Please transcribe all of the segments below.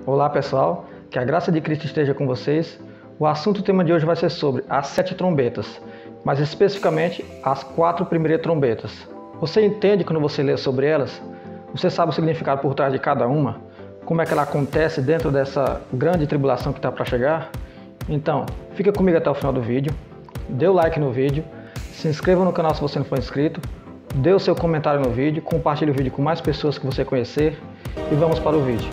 Olá pessoal, que a graça de Cristo esteja com vocês. O assunto, o tema de hoje vai ser sobre as 7 trombetas, mais especificamente as 4 primeiras trombetas. Você entende quando você lê sobre elas? Você sabe o significado por trás de cada uma? Como é que ela acontece dentro dessa grande tribulação que está para chegar? Então, fica comigo até o final do vídeo, dê o like no vídeo, se inscreva no canal se você não for inscrito, dê o seu comentário no vídeo, compartilhe o vídeo com mais pessoas que você conhecer e vamos para o vídeo.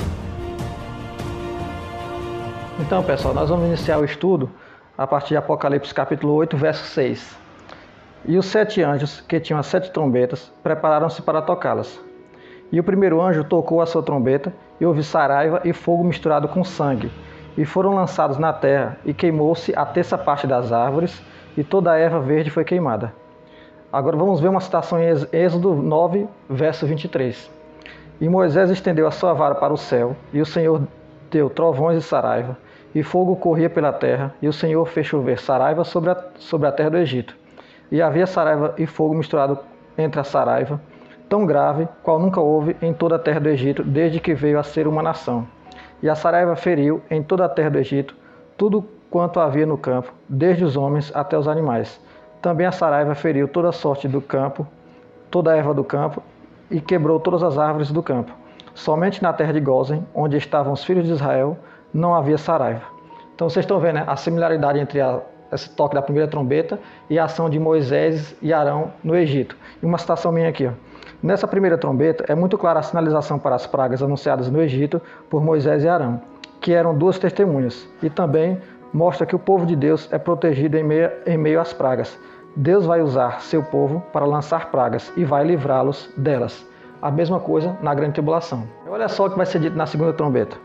Então pessoal, nós vamos iniciar o estudo a partir de Apocalipse capítulo 8, verso 6. E os 7 anjos, que tinham as 7 trombetas, prepararam-se para tocá-las. E o primeiro anjo tocou a sua trombeta, e houve saraiva e fogo misturado com sangue, e foram lançados na terra, e queimou-se a terça parte das árvores, e toda a erva verde foi queimada. Agora vamos ver uma citação em Êxodo 9, verso 23. E Moisés estendeu a sua vara para o céu, e o Senhor deu trovões e saraiva, e fogo corria pela terra, e o Senhor fez chover saraiva sobre a terra do Egito. E havia saraiva e fogo misturado entre a saraiva, tão grave, qual nunca houve em toda a terra do Egito, desde que veio a ser uma nação. E a saraiva feriu em toda a terra do Egito tudo quanto havia no campo, desde os homens até os animais. Também a saraiva feriu toda a sorte do campo, toda a erva do campo, e quebrou todas as árvores do campo. Somente na terra de Gósen, onde estavam os filhos de Israel, não havia saraiva. Então vocês estão vendo, né, a similaridade entre esse toque da primeira trombeta e a ação de Moisés e Arão no Egito. E uma citação minha aqui. Ó. Nessa primeira trombeta é muito clara a sinalização para as pragas anunciadas no Egito por Moisés e Arão, que eram 2 testemunhas. E também mostra que o povo de Deus é protegido em meio às pragas. Deus vai usar seu povo para lançar pragas e vai livrá-los delas. A mesma coisa na grande tribulação. Olha só o que vai ser dito na segunda trombeta.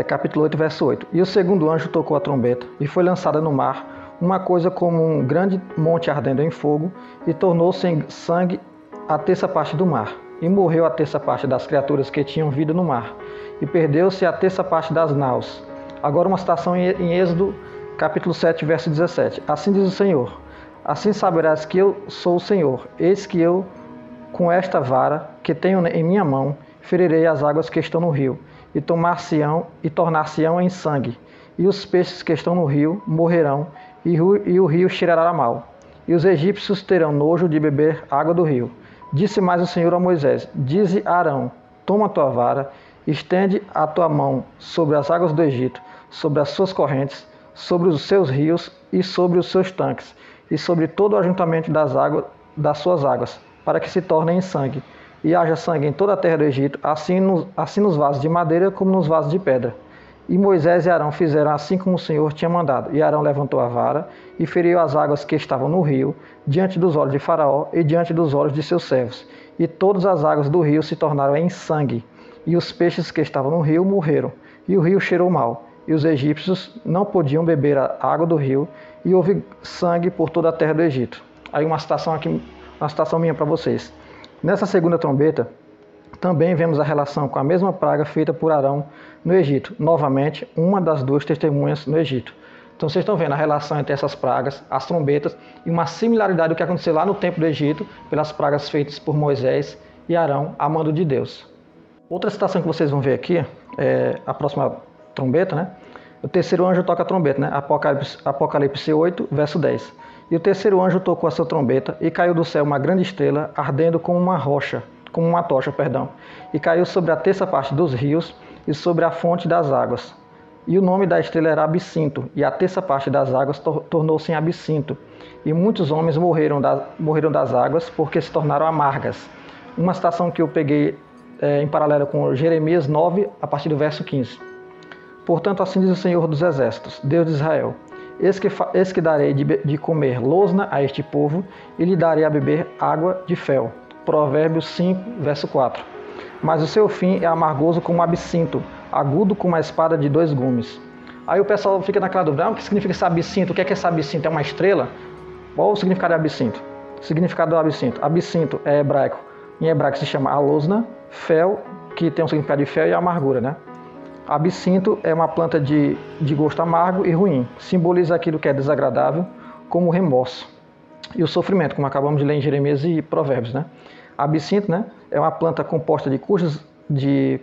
Capítulo 8, verso 8. E o segundo anjo tocou a trombeta, e foi lançada no mar uma coisa como um grande monte ardendo em fogo, e tornou-se em sangue a terça parte do mar. E morreu a terça parte das criaturas que tinham vida no mar, e perdeu-se a terça parte das naus. Agora uma citação em Êxodo, capítulo 7, verso 17. Assim diz o Senhor: assim saberás que eu sou o Senhor, eis que eu, com esta vara que tenho em minha mão, ferirei as águas que estão no rio, e tornar-se-ão em sangue, e os peixes que estão no rio morrerão, e o rio cheirará mal, e os egípcios terão nojo de beber água do rio. Disse mais o Senhor a Moisés: dize a Arão: toma a tua vara, estende a tua mão sobre as águas do Egito, sobre as suas correntes, sobre os seus rios e sobre os seus tanques, e sobre todo o ajuntamento das suas águas, para que se tornem em sangue, e haja sangue em toda a terra do Egito, assim nos vasos de madeira como nos vasos de pedra. E Moisés e Arão fizeram assim como o Senhor tinha mandado. E Arão levantou a vara e feriu as águas que estavam no rio, diante dos olhos de Faraó e diante dos olhos de seus servos. E todas as águas do rio se tornaram em sangue, e os peixes que estavam no rio morreram, e o rio cheirou mal, e os egípcios não podiam beber a água do rio, e houve sangue por toda a terra do Egito. Aí uma citação minha para vocês. Nessa segunda trombeta, também vemos a relação com a mesma praga feita por Arão no Egito. Novamente, uma das 2 testemunhas no Egito. Então vocês estão vendo a relação entre essas pragas, as trombetas, e uma similaridade do que aconteceu lá no tempo do Egito, pelas pragas feitas por Moisés e Arão, a mando de Deus. Outra citação que vocês vão ver aqui, a próxima trombeta, né? O terceiro anjo toca a trombeta, né? Apocalipse 8, verso 10. E o terceiro anjo tocou a sua trombeta, e caiu do céu uma grande estrela, ardendo como uma tocha, e caiu sobre a terça parte dos rios e sobre a fonte das águas. E o nome da estrela era Absinto, e a terça parte das águas tornou-se em absinto. E muitos homens morreram das águas, porque se tornaram amargas. Uma citação que eu peguei em paralelo com Jeremias 9, a partir do verso 15. Portanto, assim diz o Senhor dos Exércitos, Deus de Israel: Eis que darei de comer losna a este povo, e lhe darei a beber água de fel. Provérbios 5, verso 4. Mas o seu fim é amargoso como absinto, agudo como uma espada de 2 gumes. Aí o pessoal fica naquela dúvida: o que significa esse absinto? O que é esse absinto? É uma estrela? Qual o significado de absinto? O significado do absinto: absinto é hebraico. Em hebraico se chama alosna, fel, que tem um significado de fel, e amargura, né? Absinto é uma planta de gosto amargo e ruim. Simboliza aquilo que é desagradável, como o remorso e o sofrimento, como acabamos de ler em Jeremias e Provérbios, né? Absinto, né, é uma planta composta de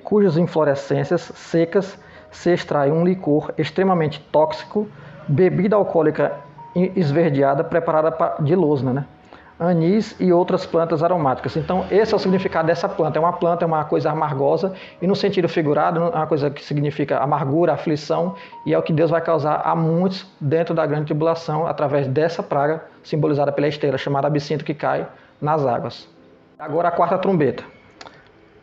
cujas inflorescências secas se extrai um licor extremamente tóxico, bebida alcoólica esverdeada preparada de losna, né? Anis e outras plantas aromáticas. Então esse é o significado dessa planta. É uma coisa amargosa e no sentido figurado é uma coisa que significa amargura, aflição, e é o que Deus vai causar a muitos dentro da grande tribulação através dessa praga simbolizada pela estrela chamada absinto que cai nas águas. Agora a quarta trombeta.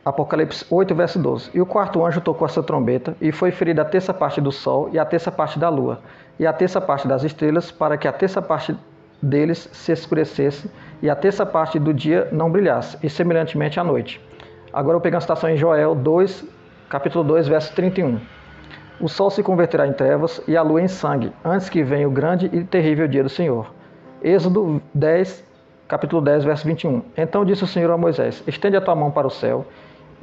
Apocalipse 8, verso 12. E o quarto anjo tocou essa trombeta, e foi ferida a terça parte do sol, e a terça parte da lua, e a terça parte das estrelas, para que a terça parte deles se escurecesse, e a terça parte do dia não brilhasse, e semelhantemente à noite. Agora eu pego a citação em Joel 2, capítulo 2, verso 31. O sol se converterá em trevas, e a lua em sangue, antes que venha o grande e terrível dia do Senhor. Êxodo 10, capítulo 10, verso 21. Então disse o Senhor a Moisés: estende a tua mão para o céu,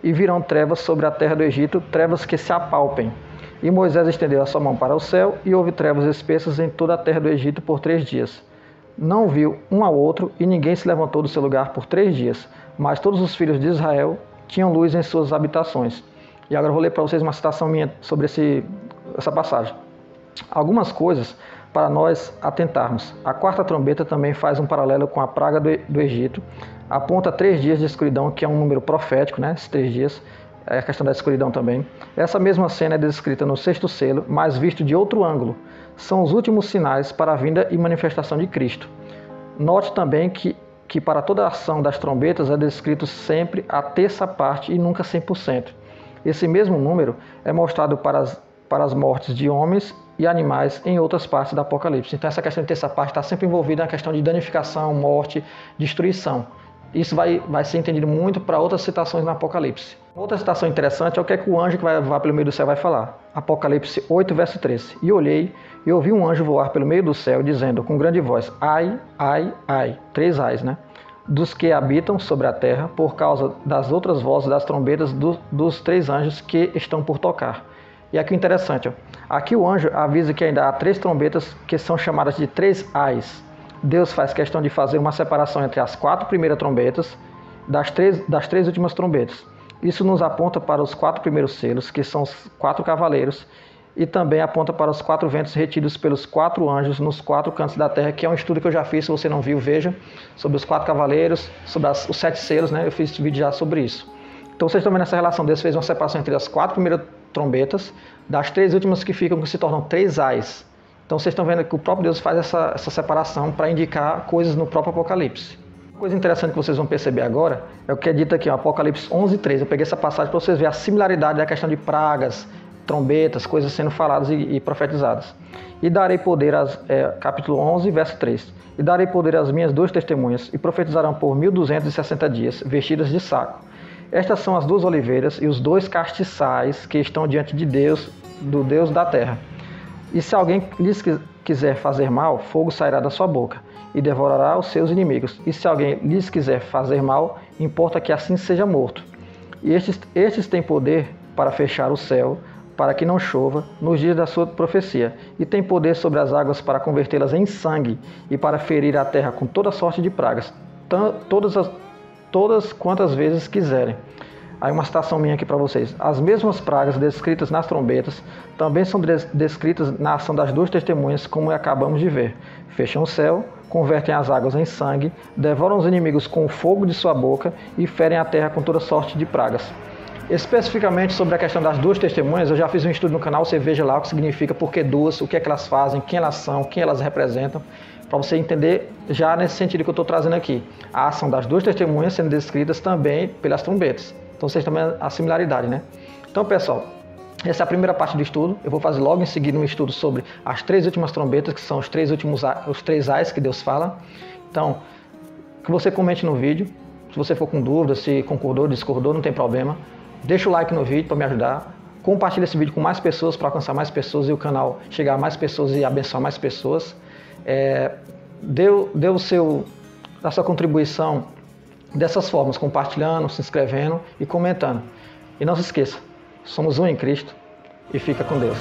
e virão trevas sobre a terra do Egito, trevas que se apalpem. E Moisés estendeu a sua mão para o céu, e houve trevas espessas em toda a terra do Egito por 3 dias. Não viu um ao outro, e ninguém se levantou do seu lugar por 3 dias. Mas todos os filhos de Israel tinham luz em suas habitações. E agora eu vou ler para vocês uma citação minha sobre essa passagem. Algumas coisas para nós atentarmos. A quarta trombeta também faz um paralelo com a praga do Egito. Aponta 3 dias de escuridão, que é um número profético, né? Esses 3 dias, é a questão da escuridão também. Essa mesma cena é descrita no 6º selo, mas visto de outro ângulo. São os últimos sinais para a vinda e manifestação de Cristo. Note também que para toda a ação das trombetas é descrito sempre a terça parte e nunca 100%. Esse mesmo número é mostrado para as mortes de homens e animais em outras partes do Apocalipse. Então essa questão de terça parte está sempre envolvida na questão de danificação, morte, destruição. Isso vai ser entendido muito para outras citações no Apocalipse. Outra citação interessante é o que o anjo que vai voar pelo meio do céu vai falar. Apocalipse 8, verso 13. E olhei e ouvi um anjo voar pelo meio do céu, dizendo com grande voz: ai, ai, ai, 3 ais, né? Dos que habitam sobre a terra, por causa das outras vozes das trombetas dos 3 anjos que estão por tocar. E aqui o interessante, ó. Aqui o anjo avisa que ainda há 3 trombetas que são chamadas de 3 ais. Deus faz questão de fazer uma separação entre as 4 primeiras trombetas das 3 últimas trombetas. Isso nos aponta para os 4 primeiros selos, que são os 4 cavaleiros, e também aponta para os 4 ventos retidos pelos 4 anjos nos 4 cantos da terra, que é um estudo que eu já fiz, se você não viu, veja, sobre os 4 cavaleiros, sobre os 7 selos, né? Eu fiz vídeo já sobre isso. Então vocês estão vendo essa relação. Deus fez uma separação entre as 4 primeiras trombetas, das 3 últimas que ficam, que se tornam 3 ais. Então vocês estão vendo que o próprio Deus faz essa separação para indicar coisas no próprio Apocalipse. Uma coisa interessante que vocês vão perceber agora é o que é dito aqui, Apocalipse 11, 13. Eu peguei essa passagem para vocês verem a similaridade da questão de pragas, trombetas, coisas sendo faladas e profetizadas. E darei poder, capítulo 11, verso 3. E darei poder às minhas 2 testemunhas, e profetizarão por 1260 dias, vestidas de saco. Estas são as 2 oliveiras e os 2 castiçais que estão diante de Deus, do Deus da terra. E se alguém lhes quiser fazer mal, fogo sairá da sua boca e devorará os seus inimigos. E se alguém lhes quiser fazer mal, importa que assim seja morto. E estes têm poder para fechar o céu, para que não chova nos dias da sua profecia. E têm poder sobre as águas para convertê-las em sangue e para ferir a terra com toda sorte de pragas, todas quantas vezes quiserem. Aí uma citação minha aqui para vocês. As mesmas pragas descritas nas trombetas também são descritas na ação das 2 testemunhas, como acabamos de ver. Fecham o céu, convertem as águas em sangue, devoram os inimigos com o fogo de sua boca e ferem a terra com toda sorte de pragas. Especificamente sobre a questão das 2 testemunhas, eu já fiz um estudo no canal, você veja lá o que significa, por que 2, o que é que elas fazem, quem elas são, quem elas representam, para você entender já nesse sentido que eu estou trazendo aqui. A ação das 2 testemunhas sendo descritas também pelas trombetas. Então vocês estão vendo a similaridade, né? Então, pessoal, essa é a primeira parte do estudo. Eu vou fazer logo em seguida um estudo sobre as 3 últimas trombetas, que são os 3 ais que Deus fala. Então, que você comente no vídeo. Se você for com dúvida, se concordou, discordou, não tem problema. Deixa o like no vídeo para me ajudar. Compartilhe esse vídeo com mais pessoas para alcançar mais pessoas e o canal chegar a mais pessoas e abençoar mais pessoas. Dê a sua contribuição dessas formas, compartilhando, se inscrevendo e comentando. E não se esqueça, somos um em Cristo e fica com Deus.